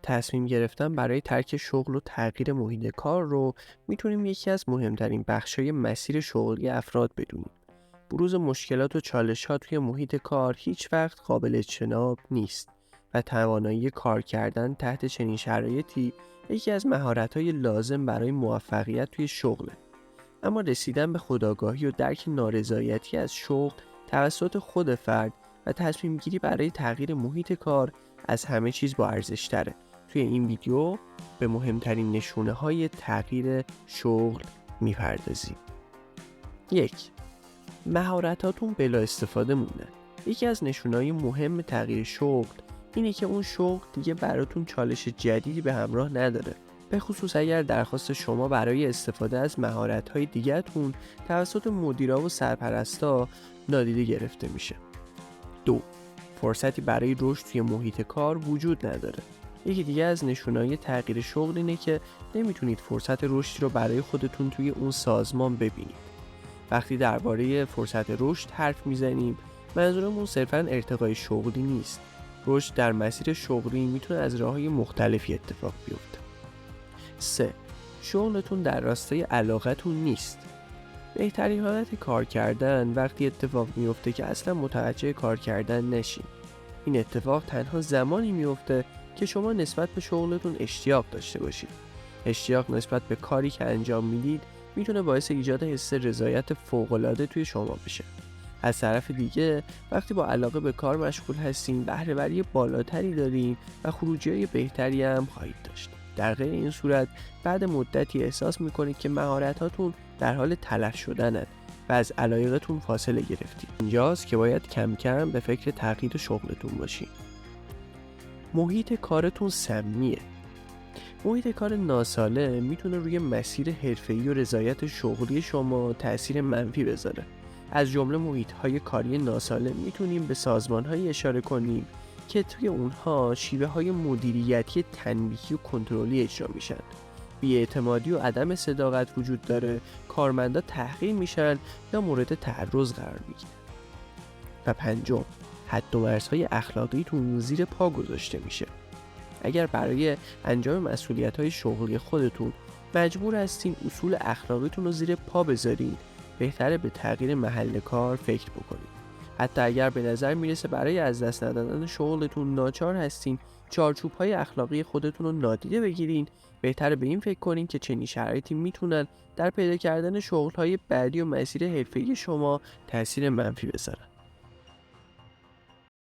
تصمیم گرفتن برای ترک شغل و تغییر محیط کار رو میتونیم یکی از مهمترین بخشای مسیر شغلی افراد بدونیم. بروز مشکلات و چالش‌ها توی محیط کار هیچ وقت قابل اجتناب نیست و توانایی کار کردن تحت چنین شرایطی یکی از مهارت‌های لازم برای موفقیت توی شغله. اما رسیدن به خودآگاهی و درک نارضایتی از شغل توسط خود فرد و تصمیم گیری برای تغییر محیط کار از همه چیز با ارزش تره. توی این ویدیو به مهمترین نشونه های تغییر شغل میپردازیم. 1. مهارتاتون بلا استفاده موندن. یکی از نشونه‌های مهم تغییر شغل اینه که اون شغل دیگه براتون چالش جدیدی به همراه نداره، به خصوص اگر درخواست شما برای استفاده از مهارت‌های دیگه‌تون توسط مدیرا و سرپرستا نادیده گرفته میشه. 2. فرصتی برای رشد توی محیط کار وجود نداره. یکی دیگه از نشونه‌های تغییر شغل اینه که نمیتونید فرصت رشدی رو برای خودتون توی اون سازمان ببینید. وقتی درباره فرصت رشد حرف میزنیم، منظورمون صرفاً ارتقای شغلی نیست. رشد در مسیر شغلی میتونه از راه‌های مختلفی اتفاق بیفته. 3. شغلتون در راستای علاقتون نیست. بهترین حالت کار کردن وقتی اتفاق میفته که اصلا متوجه کار کردن نشین. این اتفاق تنها زمانی میفته که شما نسبت به شغلتون اشتیاق داشته باشید. اشتیاق نسبت به کاری که انجام میدید میتونه باعث ایجاد حس رضایت فوق‌العاده توی شما بشه. از طرف دیگه وقتی با علاقه به کار مشغول هستین، بهره‌وری بالاتری دارین و خروجی‌های بهتری هم خواهید داشت. در غیر این صورت بعد مدتی احساس میکنید که مهارتاتون در حال تلف شدنند و از علایقتون فاصله گرفتید. اینجاست که باید کم کم به فکر تغییر شغلتون باشید. محیط کارتون سمیه. محیط کار ناسالم میتونه روی مسیر حرفه‌ای و رضایت شغلی شما تأثیر منفی بذاره. از جمله محیط‌های کاری ناسالم میتونیم به سازمان‌هایی اشاره کنیم که توی اونها شیوه‌های مدیریتی تنبیهی و کنترلی اجرا میشن. بی‌اعتمادی و عدم صداقت وجود داره، کارمندا تحقیر میشن یا مورد تعرض قرار میگیرن. و 5. حد و مرزهای اخلاقیتون زیر پا گذاشته میشه. اگر برای انجام مسئولیت‌های شغلی خودتون مجبور هستین اصول اخلاقیتون رو زیر پا بذارین، بهتره به تغییر محل کار فکر بکنید. حتی اگر به نظر میرسه برای از دست ندادن شغلتون ناچار هستین چارچوب‌های اخلاقی خودتون رو نادیده بگیرین، بهتره به این فکر کنین که چنین شرایطی میتونن در پیدا کردن شغل‌های بعدی و مسیر حرفه‌ای شما تأثیر منفی بذارن.